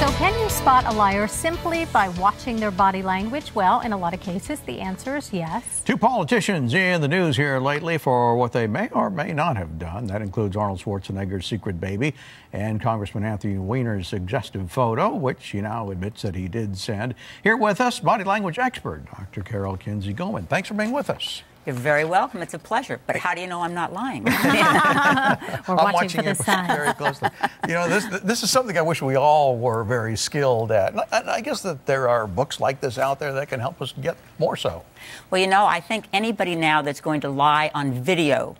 So can you spot a liar simply by watching their body language? Well, in a lot of cases, the answer is yes. Two politicians in the news here lately for what they may or may not have done. That includes Arnold Schwarzenegger's secret baby and Congressman Anthony Weiner's suggestive photo, which he now admits that he did send. Here with us, body language expert, Dr. Kinsey Goman. Thanks for being with us. You're very welcome. It's a pleasure. But how do you know I'm not lying? We're watching for the sign. Very closely. You know, this is something I wish we all were very skilled at. And I guess that there are books like this out there that can help us get more so. Well, you know, I think anybody now that's going to lie on video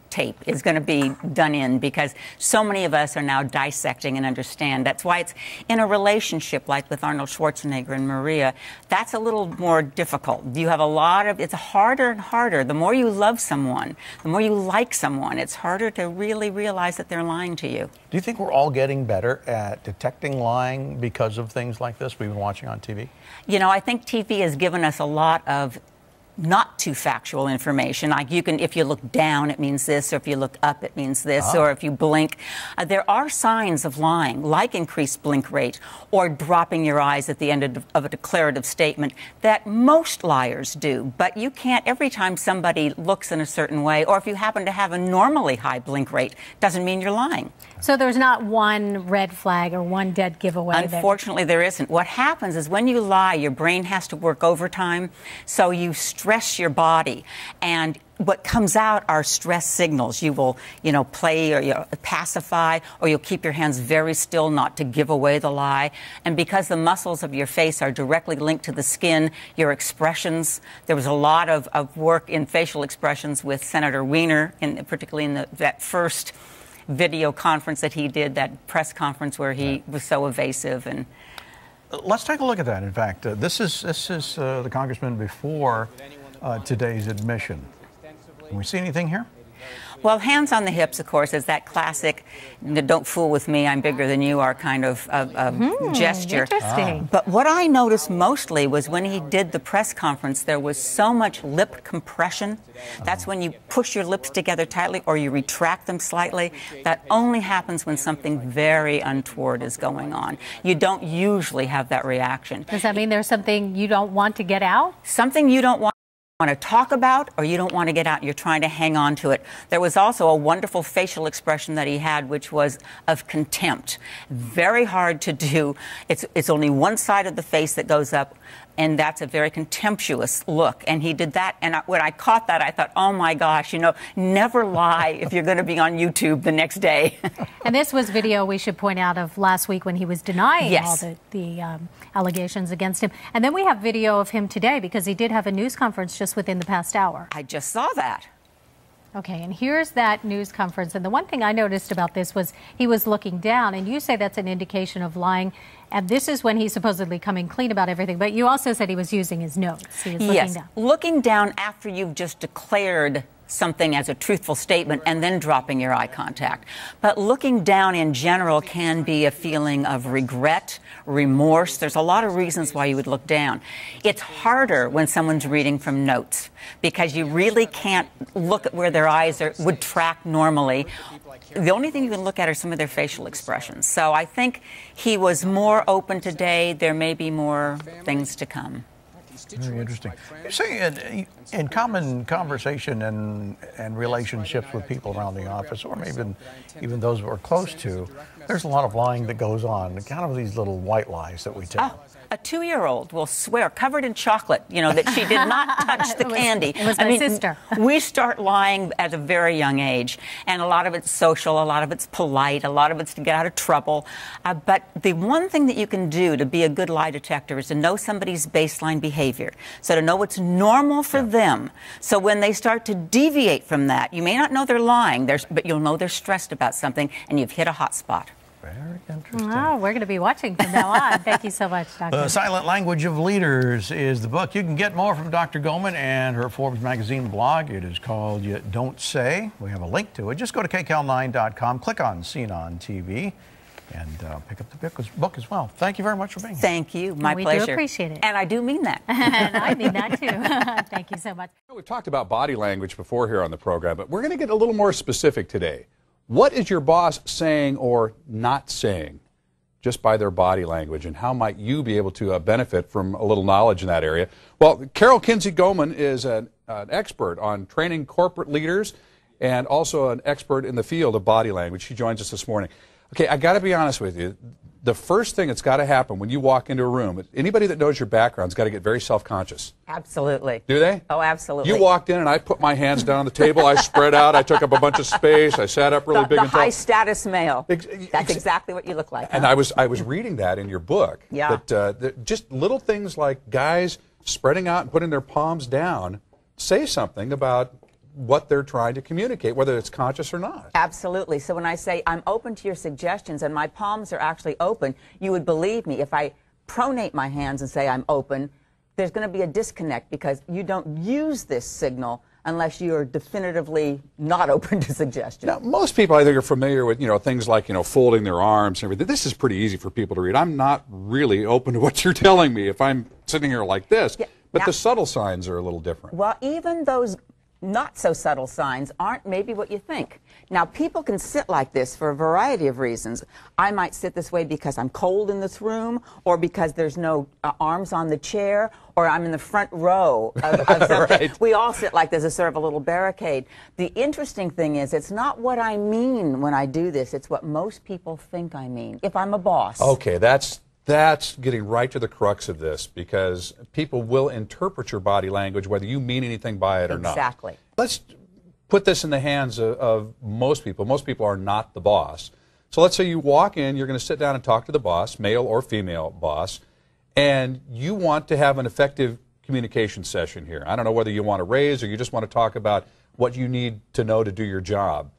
tape is going to be done in, because so many of us are now dissecting and understand. That's why it's in a relationship like with Arnold Schwarzenegger and Maria, that's a little more difficult. You have a lot of, it's harder and harder. The more you love someone, the more you like someone, it's harder to really realize that they're lying to you. Do you think we're all getting better at detecting lying because of things like this we've been watching on TV? You know, I think TV has given us a lot of not too factual information. Like you can, if you look down, it means this, or if you look up, it means this, or if you blink. There are signs of lying, like increased blink rate or dropping your eyes at the end of a declarative statement, that most liars do. But you can't, every time somebody looks in a certain way, or if you happen to have a normally high blink rate, doesn't mean you're lying. So there's not one red flag or one dead giveaway? Unfortunately, there isn't. What happens is when you lie, your brain has to work overtime, so you stress your body, and what comes out are stress signals. You will, play or pacify, or you'll keep your hands very still not to give away the lie. And because the muscles of your face are directly linked to the skin, your expressions, there was a lot of work in facial expressions with Senator Weiner, particularly in that first video conference that he did, that press conference where he was so evasive. And let's take a look at that. In fact, this is the congressman before today's admission. Can we see anything here? Well, hands on the hips, of course, is that classic "don't fool with me, I'm bigger than you" are kind of gesture. Interesting. But what I noticed mostly was when he did the press conference, there was so much lip compression. That's when you push your lips together tightly or you retract them slightly. That only happens when something very untoward is going on. You don't usually have that reaction. Does that mean there's something you don't want to get out? Something you don't want to talk about, or you don't want to get out, you're trying to hang on to it. There was also a wonderful facial expression that he had, which was of contempt. Very hard to do. It's only one side of the face that goes up, and that's a very contemptuous look. And he did that, and when I caught that, I thought, oh my gosh, never lie if you're going to be on YouTube the next day. And this was video, we should point out, of last week when he was denying all the allegations against him. And then we have video of him today, because he did have a news conference just within the past hour. I just saw that. Okay, and here's that news conference. And the one thing I noticed about this was he was looking down, and you say that's an indication of lying. And this is when he's supposedly coming clean about everything. But you also said he was using his notes. He was looking down. Looking down after you've just declared something as a truthful statement and then dropping your eye contact. But looking down in general can be a feeling of regret, remorse. There's a lot of reasons why you would look down. It's harder when someone's reading from notes, because you really can't look at where their eyes would track normally. The only thing you can look at are some of their facial expressions. So I think he was more open today. There may be more things to come. Very interesting. You say in common conversation and relationships with people around the office, or maybe even those we're close to, there's a lot of lying that goes on, kind of these little white lies that we tell. A 2-year-old will swear, covered in chocolate, that she did not touch the candy. It was my sister. We start lying at a very young age, and a lot of it's social, a lot of it's polite, a lot of it's to get out of trouble. But the one thing that you can do to be a good lie detector is to know somebody's baseline behavior. So to know what's normal for them. So when they start to deviate from that, you may not know they're lying, but you'll know they're stressed about something, and you've hit a hot spot. Very interesting. Oh, we're going to be watching from now on. Thank you so much, Doctor. The Silent Language of Leaders is the book. You can get more from Dr. Goman and her Forbes magazine blog. It is called You Don't Say. We have a link to it. Just go to KCAL9.com, click on Seen on TV, and pick up the book as well. Thank you very much for being here. Thank you. My pleasure. We do appreciate it. And I do mean that. And I mean that, too. Thank you so much. We've talked about body language before here on the program, but we're going to get a little more specific today. What is your boss saying or not saying? just by their body language, and how might you be able to benefit from a little knowledge in that area? Well, Kinsey Goman is an expert on training corporate leaders and also an expert in the field of body language. She joins us this morning. Okay, I got to be honest with you. The first thing that's got to happen when you walk into a room, anybody that knows your background's got to get very self-conscious. Absolutely. Do they? Oh, absolutely. You walked in and I put my hands down on the table, I spread out, I took up a bunch of space, I sat up really big and tall. The high-status male. That's exactly what you look like. And huh? I was reading that in your book. Yeah. That just little things like guys spreading out and putting their palms down say something about what they're trying to communicate, whether it's conscious or not. Absolutely. So when I say I'm open to your suggestions and my palms are actually open, you would believe me. If I pronate my hands and say I'm open, there's going to be a disconnect because you don't use this signal unless you are definitively not open to suggestion. Now, most people I think are familiar with, things like, folding their arms and everything. This is pretty easy for people to read. I'm not really open to what you're telling me if I'm sitting here like this. Yeah. But the subtle signs are a little different. Well, even those not so subtle signs aren't maybe what you think. Now, people can sit like this for a variety of reasons. I might sit this way because I'm cold in this room, or because there's no arms on the chair, or I'm in the front row of something. Right. We all sit like this as sort of a little barricade. The interesting thing is it's not what I mean when I do this, it's what most people think I mean, if I'm a boss. Okay, that's getting right to the crux of this, because people will interpret your body language whether you mean anything by it or not. Exactly. Let's put this in the hands of most people. Most people are not the boss. So let's say you walk in, you're going to sit down and talk to the boss, male or female boss, and you want to have an effective communication session here. I don't know whether you want to raise or you just want to talk about what you need to know to do your job.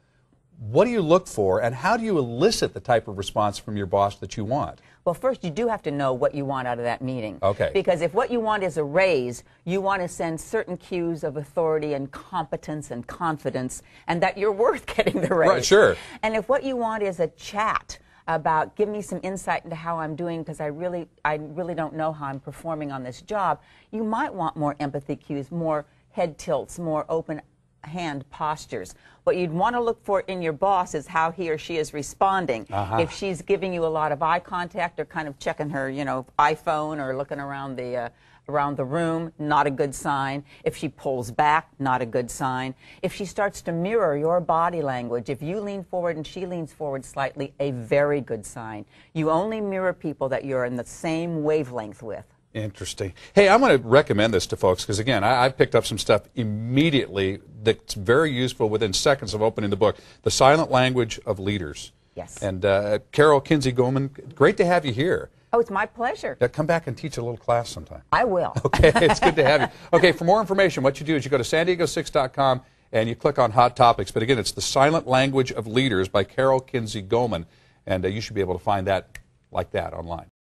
What do you look for, and how do you elicit the type of response from your boss that you want? Well, first, you do have to know what you want out of that meeting. Okay. Because if what you want is a raise, you want to send certain cues of authority and competence and confidence, and that you're worth getting the raise. Right, sure. And if what you want is a chat about, give me some insight into how I'm doing because I really don't know how I'm performing on this job, you might want more empathy cues, more head tilts, more open hand postures. What you'd want to look for in your boss is how he or she is responding. If she's giving you a lot of eye contact or kind of checking her, iPhone or looking around the room, not a good sign. If she pulls back, not a good sign. If she starts to mirror your body language, if you lean forward and she leans forward slightly, a very good sign. You only mirror people that you're in the same wavelength with. Interesting. Hey, I'm going to recommend this to folks because, again, I picked up some stuff immediately that's very useful within seconds of opening the book, The Silent Language of Leaders. Yes. And Kinsey Goman, great to have you here. Oh, it's my pleasure. Come back and teach a little class sometime. I will. Okay, it's good to have you. Okay, for more information, what you do is you go to sandiego6.com and you click on Hot Topics. But again, it's The Silent Language of Leaders by Kinsey Goman, and you should be able to find that like that online.